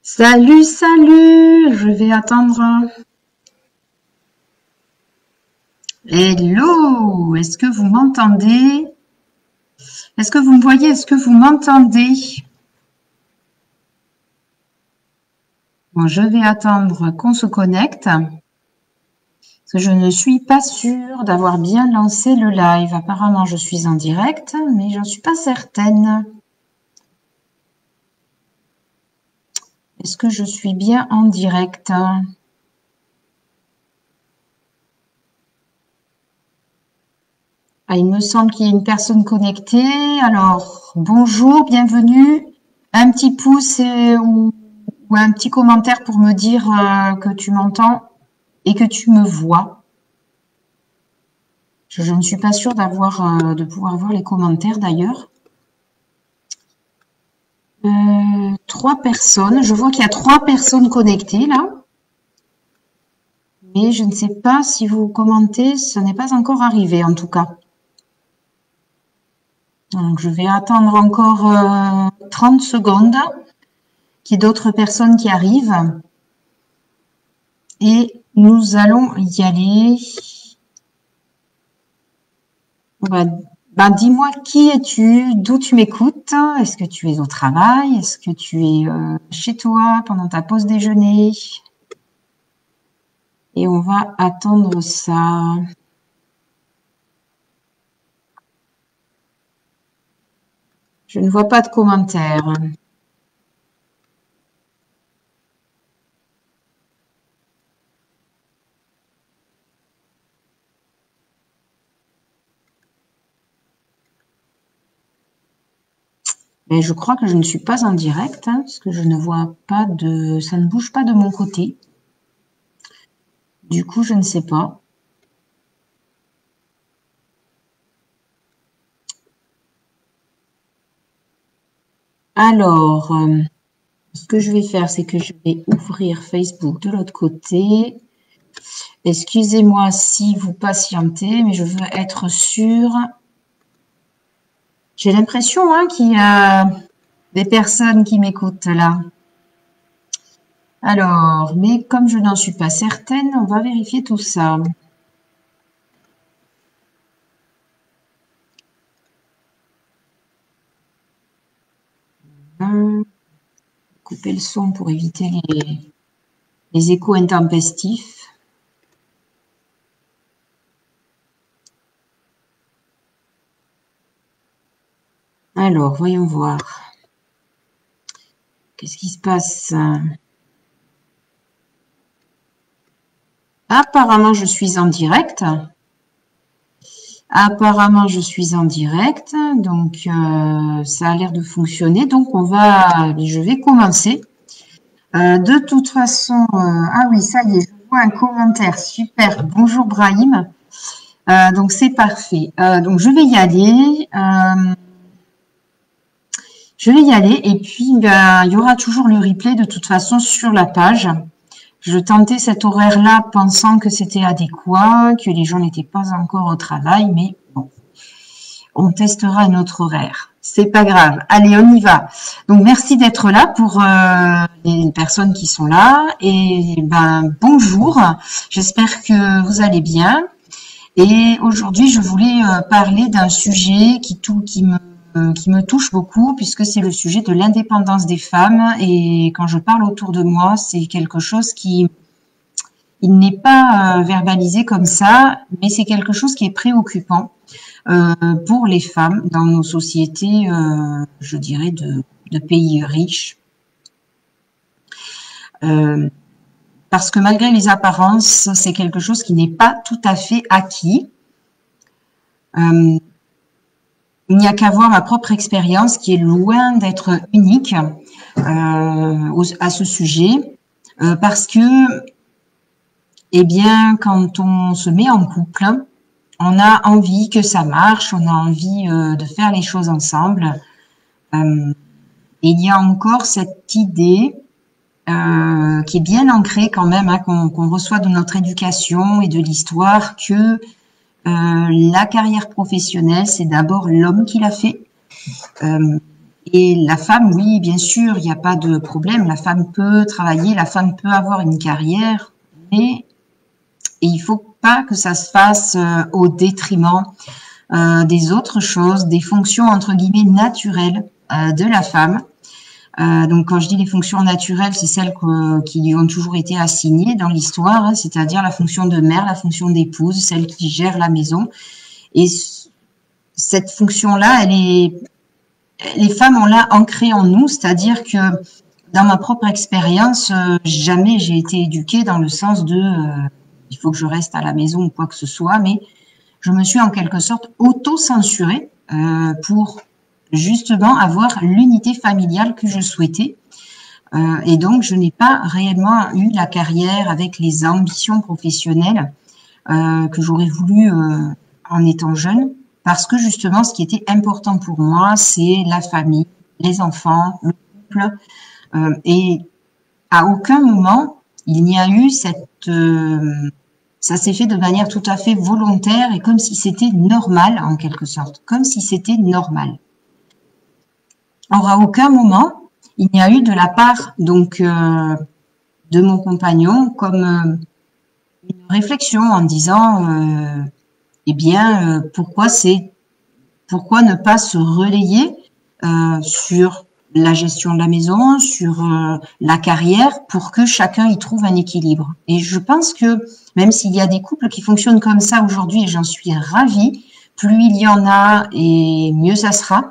Salut, salut, je vais attendre. Hello, est-ce que vous m'entendez? Est-ce que vous me voyez? Est-ce que vous m'entendez? Bon, je vais attendre qu'on se connecte, parce que je ne suis pas sûre d'avoir bien lancé le live. Apparemment, je suis en direct, mais j'en suis pas certaine. Est-ce que je suis bien en direct? Ah, il me semble qu'il y a une personne connectée. Alors, bonjour, bienvenue. Un petit pouce ou un petit commentaire pour me dire que tu m'entends et que tu me vois. Je ne suis pas sûre de pouvoir voir les commentaires d'ailleurs. 3 personnes. Je vois qu'il y a 3 personnes connectées là. Mais je ne sais pas si vous commentez. Ce n'est pas encore arrivé en tout cas. Donc, je vais attendre encore 30 secondes qu'il y ait d'autres personnes qui arrivent. Et nous allons y aller. Dis-moi qui es-tu, d'où tu m'écoutes, est-ce que tu es au travail, est-ce que tu es chez toi pendant ta pause déjeuner? Et on va attendre ça. Je ne vois pas de commentaires. Mais je crois que je ne suis pas en direct, parce que je ne vois pas de... Ça ne bouge pas de mon côté. Du coup, je ne sais pas. Alors, ce que je vais faire, c'est que je vais ouvrir Facebook de l'autre côté. Excusez-moi si vous patientez, mais je veux être sûre. J'ai l'impression qu'il y a des personnes qui m'écoutent là. Alors, mais comme je n'en suis pas certaine, on va vérifier tout ça. Couper le son pour éviter les échos intempestifs. Alors, voyons voir. Qu'est-ce qui se passe? Apparemment, je suis en direct. Apparemment, je suis en direct. Donc, ça a l'air de fonctionner. Donc, je vais commencer. De toute façon, ah oui, ça y est, je vois un commentaire. Super. Bonjour, Brahim. Donc, c'est parfait. Donc, je vais y aller. Et puis il y aura toujours le replay de toute façon sur la page. Je tentais cet horaire-là pensant que c'était adéquat, que les gens n'étaient pas encore au travail, mais bon, on testera un autre horaire. C'est pas grave. Allez, on y va. Donc merci d'être là pour les personnes qui sont là et bonjour. J'espère que vous allez bien. Et aujourd'hui, je voulais parler d'un sujet qui me touche beaucoup puisque c'est le sujet de l'indépendance des femmes. Et quand je parle autour de moi, c'est quelque chose il n'est pas verbalisé comme ça, mais c'est quelque chose qui est préoccupant pour les femmes dans nos sociétés, je dirais, de pays riches. Parce que malgré les apparences, c'est quelque chose qui n'est pas tout à fait acquis. Il n'y a qu'à voir ma propre expérience qui est loin d'être unique à ce sujet, parce que, eh bien, quand on se met en couple, on a envie que ça marche, on a envie de faire les choses ensemble. Et il y a encore cette idée qui est bien ancrée quand même, qu'on reçoit de notre éducation et de l'histoire, que la carrière professionnelle, c'est d'abord l'homme qui l'a fait. Et la femme, oui, bien sûr, il n'y a pas de problème. La femme peut travailler, la femme peut avoir une carrière, mais il faut pas que ça se fasse au détriment des autres choses, des fonctions entre guillemets naturelles de la femme. Donc, quand je dis les fonctions naturelles, c'est celles qui lui ont toujours été assignées dans l'histoire, hein, c'est-à-dire la fonction de mère, la fonction d'épouse, celle qui gère la maison. Et cette fonction-là, les femmes ont là ancrée en nous, c'est-à-dire que dans ma propre expérience, jamais j'ai été éduquée dans le sens de il faut que je reste à la maison ou quoi que ce soit, mais je me suis en quelque sorte auto-censurée pour justement avoir l'unité familiale que je souhaitais. Et donc, je n'ai pas réellement eu la carrière avec les ambitions professionnelles que j'aurais voulu en étant jeune, parce que justement, ce qui était important pour moi, c'est la famille, les enfants, le couple. Et à aucun moment, il n'y a eu cette... ça s'est fait de manière tout à fait volontaire et comme si c'était normal, en quelque sorte, comme si c'était normal. Or, à aucun moment, il n'y a eu de la part donc de mon compagnon comme une réflexion en disant eh bien pourquoi ne pas se relayer sur la gestion de la maison, sur la carrière, pour que chacun y trouve un équilibre. Et je pense que même s'il y a des couples qui fonctionnent comme ça aujourd'hui, et j'en suis ravie, plus il y en a et mieux ça sera.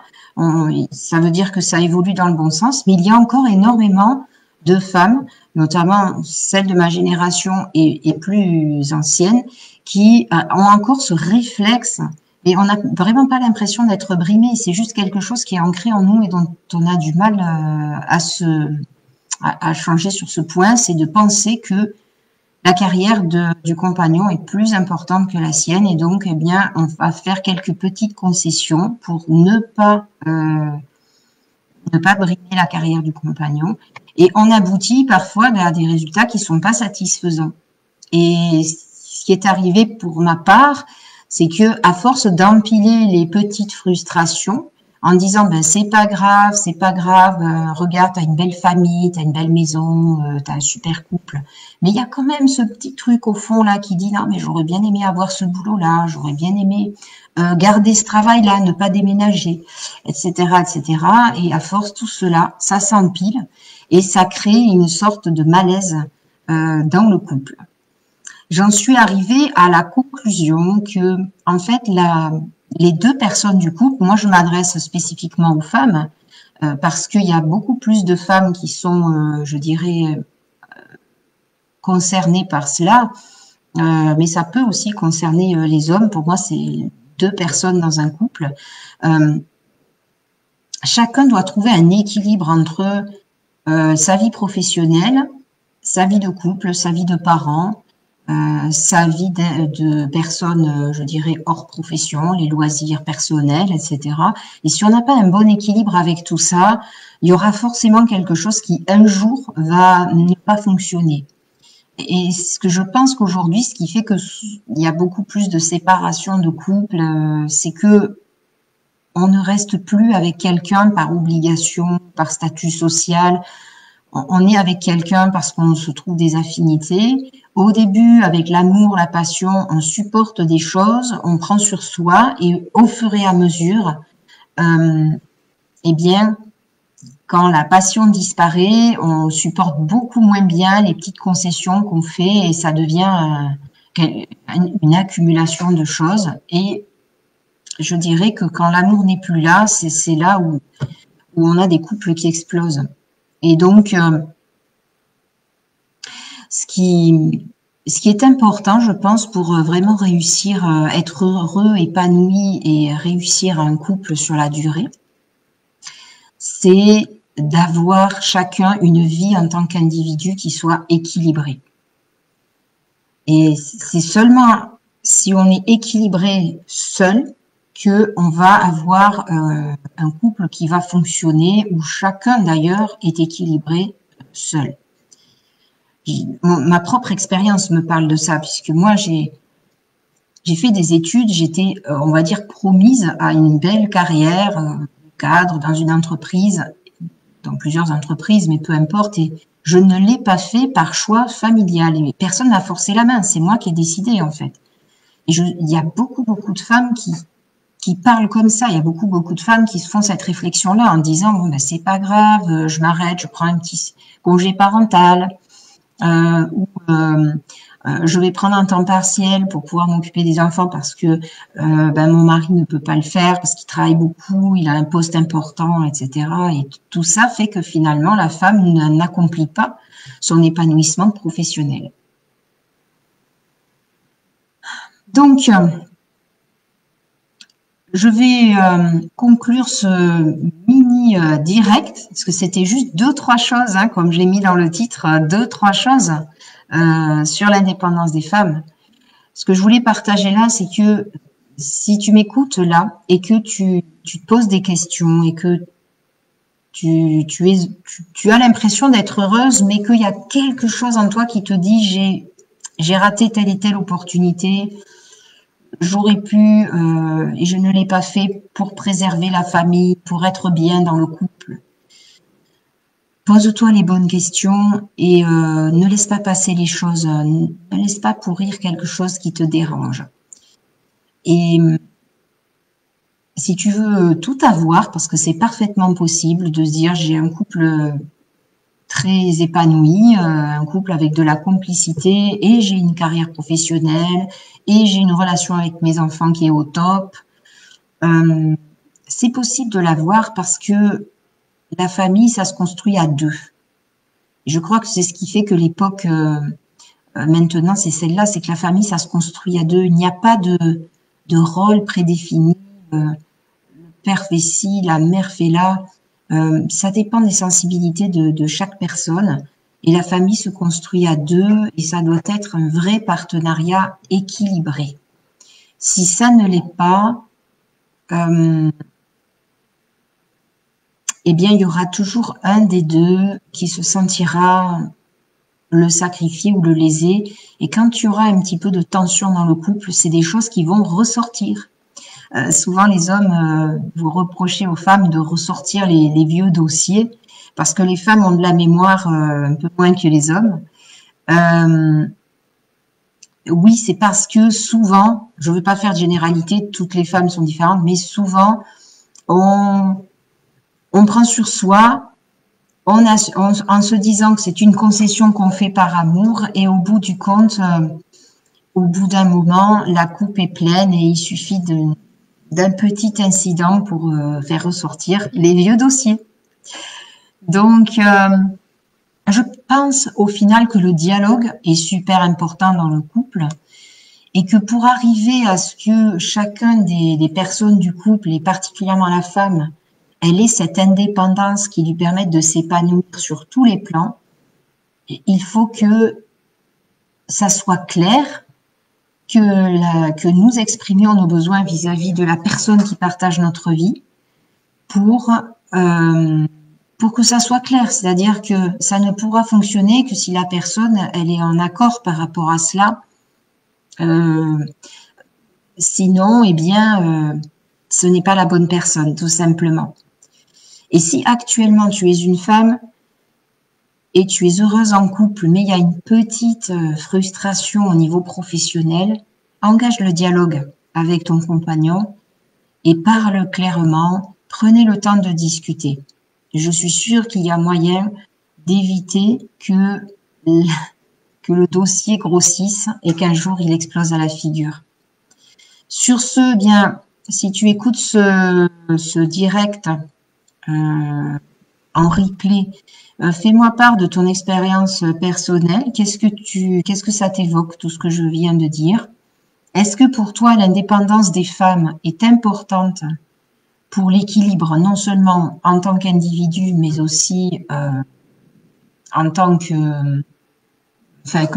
Ça veut dire que ça évolue dans le bon sens, mais il y a encore énormément de femmes, notamment celles de ma génération et plus anciennes, qui ont encore ce réflexe. Et on n'a vraiment pas l'impression d'être brimé. C'est juste quelque chose qui est ancré en nous et dont on a du mal à changer sur ce point. C'est de penser que la carrière du compagnon est plus importante que la sienne. Et donc, eh bien, on va faire quelques petites concessions pour ne pas brimer la carrière du compagnon. Et on aboutit parfois à des résultats qui sont pas satisfaisants. Et ce qui est arrivé pour ma part, c'est que à force d'empiler les petites frustrations en disant ben c'est pas grave, regarde, t'as une belle famille, t'as une belle maison, t'as un super couple, mais il y a quand même ce petit truc au fond là qui dit non mais j'aurais bien aimé avoir ce boulot là, j'aurais bien aimé garder ce travail là, ne pas déménager, etc., etc. Et à force tout cela, ça s'empile et ça crée une sorte de malaise dans le couple. J'en suis arrivée à la conclusion que, en fait, les deux personnes du couple, moi je m'adresse spécifiquement aux femmes, parce qu'il y a beaucoup plus de femmes qui sont, je dirais, concernées par cela, mais ça peut aussi concerner les hommes. Pour moi, c'est deux personnes dans un couple. Chacun doit trouver un équilibre entre sa vie professionnelle, sa vie de couple, sa vie de parent, sa vie de personnes, je dirais, hors profession, les loisirs personnels, etc. Et si on n'a pas un bon équilibre avec tout ça, il y aura forcément quelque chose qui, un jour, va ne pas fonctionner. Et ce que je pense qu'aujourd'hui, ce qui fait que il y a beaucoup plus de séparation de couples, c'est que on ne reste plus avec quelqu'un par obligation, par statut social. On est avec quelqu'un parce qu'on se trouve des affinités. Au début, avec l'amour, la passion, on supporte des choses, on prend sur soi et au fur et à mesure, eh bien, quand la passion disparaît, on supporte beaucoup moins bien les petites concessions qu'on fait et ça devient une accumulation de choses. Et je dirais que quand l'amour n'est plus là, c'est là où on a des couples qui explosent. Et donc, ce qui est important, je pense, pour vraiment réussir, être heureux, épanoui et réussir un couple sur la durée, c'est d'avoir chacun une vie en tant qu'individu qui soit équilibrée. Et c'est seulement si on est équilibré seul qu'on va avoir un couple qui va fonctionner, où chacun d'ailleurs est équilibré seul. Ma propre expérience me parle de ça, puisque moi j'ai fait des études, j'étais, on va dire, promise à une belle carrière, cadre, dans une entreprise, dans plusieurs entreprises, mais peu importe. Et je ne l'ai pas fait par choix familial. Et personne n'a forcé la main. C'est moi qui ai décidé, en fait. Et il y a beaucoup de femmes qui parlent comme ça. Il y a beaucoup de femmes qui se font cette réflexion-là en disant, bon, ben, c'est pas grave, je m'arrête, je prends un petit congé parental, ou je vais prendre un temps partiel pour pouvoir m'occuper des enfants parce que ben, mon mari ne peut pas le faire parce qu'il travaille beaucoup, il a un poste important, etc. Et tout ça fait que finalement, la femme n'accomplit pas son épanouissement professionnel. Donc, je vais conclure ce mini direct, parce que c'était juste 2-3 choses, hein, comme je l'ai mis dans le titre, 2-3 choses sur l'indépendance des femmes. Ce que je voulais partager là, c'est que si tu m'écoutes là et que tu te poses des questions et que tu as l'impression d'être heureuse, mais qu'il y a quelque chose en toi qui te dit j'ai raté telle et telle opportunité, j'aurais pu et je ne l'ai pas fait pour préserver la famille, pour être bien dans le couple. Pose-toi les bonnes questions et ne laisse pas passer les choses, ne laisse pas pourrir quelque chose qui te dérange. Et si tu veux tout avoir, parce que c'est parfaitement possible de se dire j'ai un couple très épanoui, un couple avec de la complicité et j'ai une carrière professionnelle et j'ai une relation avec mes enfants qui est au top. C'est possible de l'avoir parce que la famille, ça se construit à deux. Je crois que c'est ce qui fait que l'époque maintenant, c'est celle-là, c'est que la famille, ça se construit à deux. Il n'y a pas de rôle prédéfini. Le père fait ci, la mère fait là. Ça dépend des sensibilités de chaque personne. Et la famille se construit à deux et ça doit être un vrai partenariat équilibré. Si ça ne l'est pas, eh bien, il y aura toujours un des deux qui se sentira le sacrifier ou le léser. Et quand tu auras un petit peu de tension dans le couple, c'est des choses qui vont ressortir. Souvent, les hommes vous reprochez aux femmes de ressortir les vieux dossiers parce que les femmes ont de la mémoire un peu moins que les hommes. Oui, c'est parce que souvent, je ne veux pas faire de généralité, toutes les femmes sont différentes, mais souvent, on prend sur soi en se disant que c'est une concession qu'on fait par amour et au bout du compte, au bout d'un moment, la coupe est pleine et il suffit d'un petit incident pour faire ressortir les vieux dossiers. Donc, je pense au final que le dialogue est super important dans le couple et que pour arriver à ce que chacun des personnes du couple, et particulièrement la femme, elle ait cette indépendance qui lui permette de s'épanouir sur tous les plans, il faut que ça soit clair, que nous exprimions nos besoins vis-à-vis de la personne qui partage notre vie pour que ça soit clair. C'est-à-dire que ça ne pourra fonctionner que si la personne, elle est en accord par rapport à cela. Sinon, eh bien, ce n'est pas la bonne personne, tout simplement. Et si actuellement tu es une femme et tu es heureuse en couple, mais il y a une petite frustration au niveau professionnel, engage le dialogue avec ton compagnon et parle clairement, prenez le temps de discuter. Je suis sûre qu'il y a moyen d'éviter que le dossier grossisse et qu'un jour il explose à la figure. Sur ce, bien, si tu écoutes ce direct en replay, fais-moi part de ton expérience personnelle. Qu'est-ce que ça t'évoque, tout ce que je viens de dire? Est-ce que pour toi, l'indépendance des femmes est importante pour l'équilibre, non seulement en tant qu'individu, mais aussi en tant que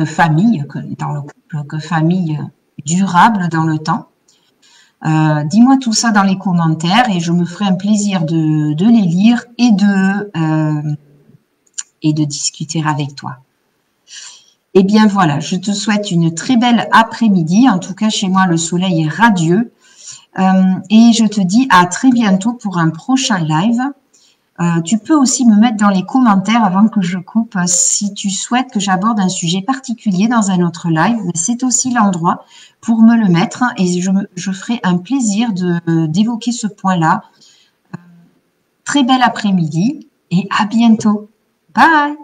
famille, dans le couple, que famille durable dans le temps? Dis-moi tout ça dans les commentaires et je me ferai un plaisir de les lire et de discuter avec toi. Eh bien voilà, je te souhaite une très belle après-midi. En tout cas, chez moi, le soleil est radieux. Et je te dis à très bientôt pour un prochain live. Tu peux aussi me mettre dans les commentaires avant que je coupe si tu souhaites que j'aborde un sujet particulier dans un autre live. Mais c'est aussi l'endroit pour me le mettre et je ferai un plaisir d'évoquer ce point-là. Très bel après-midi et à bientôt. Bye!